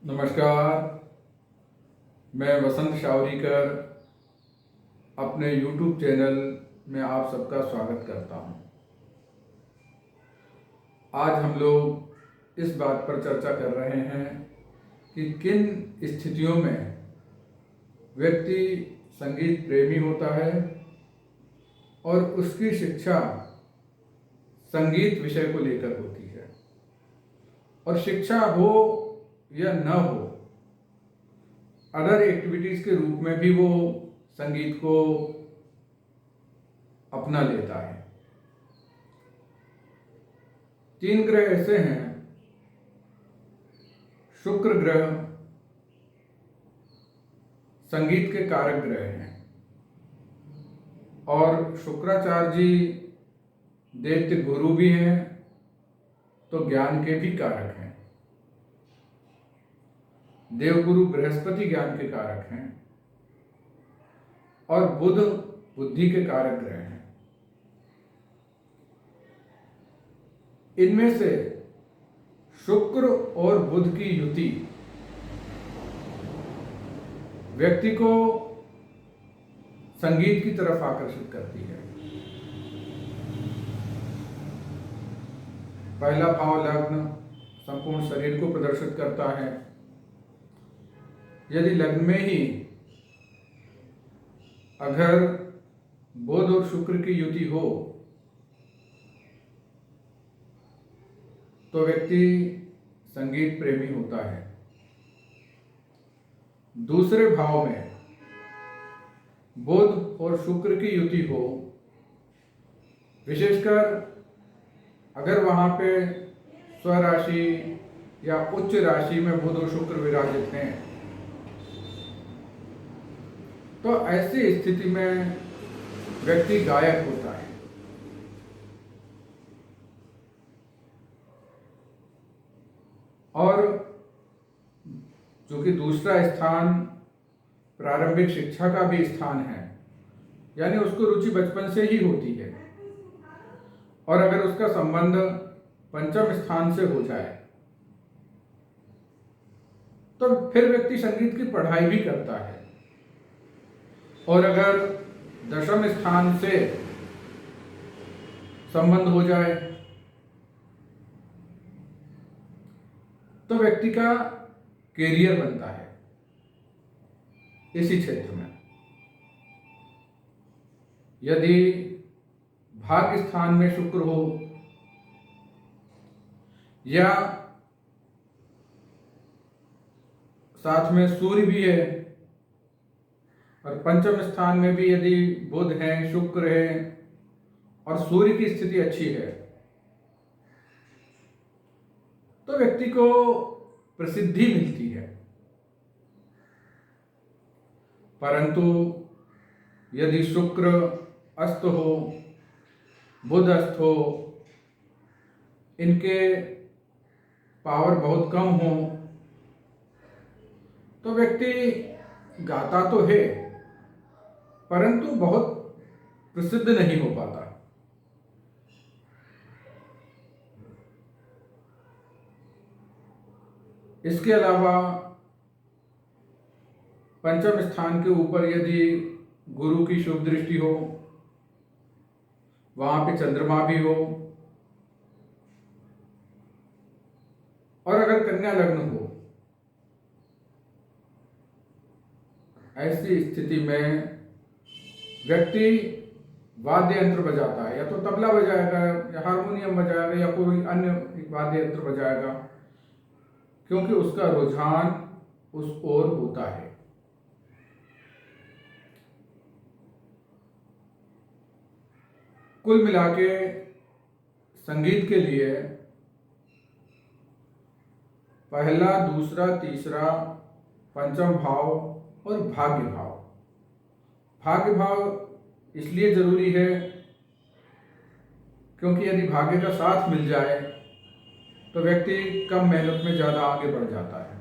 नमस्कार। मैं वसंत शावरीकर अपने YouTube चैनल में आप सबका स्वागत करता हूं। आज हम लोग इस बात पर चर्चा कर रहे हैं कि किन स्थितियों में व्यक्ति संगीत प्रेमी होता है और उसकी शिक्षा संगीत विषय को लेकर होती है, और शिक्षा हो या न हो, अदर एक्टिविटीज के रूप में भी वो संगीत को अपना लेता है। 3 ग्रह ऐसे हैं। शुक्र ग्रह संगीत के कारक ग्रह हैं, और शुक्राचार्य जी दैत्य गुरु भी हैं, तो ज्ञान के भी कारक हैं। देवगुरु बृहस्पति ज्ञान के कारक हैं, और बुध बुद्धि के कारक ग्रह हैं। इनमें से शुक्र और बुध की युति व्यक्ति को संगीत की तरफ आकर्षित करती है। पहला भाव लग्न संपूर्ण शरीर को प्रदर्शित करता है। यदि लग्न में ही अगर बुध और शुक्र की युति हो तो व्यक्ति संगीत प्रेमी होता है। दूसरे भाव में बुध और शुक्र की युति हो, विशेषकर अगर वहां पे स्वराशि या उच्च राशि में बुध और शुक्र विराजित हैं, तो ऐसी स्थिति में व्यक्ति गायक होता है। और चूंकि दूसरा स्थान प्रारंभिक शिक्षा का भी स्थान है, यानी उसको रुचि बचपन से ही होती है, और अगर उसका संबंध पंचम स्थान से हो जाए तो फिर व्यक्ति संगीत की पढ़ाई भी करता है। और अगर दशम स्थान से संबंध हो जाए तो व्यक्ति का कैरियर बनता है इसी क्षेत्र में। यदि भाग्य स्थान में शुक्र हो या साथ में सूर्य भी है, और पंचम स्थान में भी यदि बुध है, शुक्र है और सूर्य की स्थिति अच्छी है, तो व्यक्ति को प्रसिद्धि मिलती है। परंतु यदि शुक्र अस्त हो, बुध अस्त हो, इनके पावर बहुत कम हो, तो व्यक्ति गाता तो है परंतु बहुत प्रसिद्ध नहीं हो पाता। इसके अलावा पंचम स्थान के ऊपर यदि गुरु की शुभ दृष्टि हो, वहां पे चंद्रमा भी हो, और अगर कन्या लग्न हो, ऐसी स्थिति में व्यक्ति वाद्य यंत्र बजाता है, या तो तबला बजाएगा या हारमोनियम बजाएगा या कोई अन्य वाद्य यंत्र बजाएगा, क्योंकि उसका रुझान उस ओर होता है। कुल मिलाके संगीत के लिए पहला, दूसरा, तीसरा, पंचम भाव और भाग्य भाव। भाग्य भाव इसलिए जरूरी है क्योंकि यदि भाग्य का साथ मिल जाए तो व्यक्ति कम मेहनत में ज़्यादा आगे बढ़ जाता है।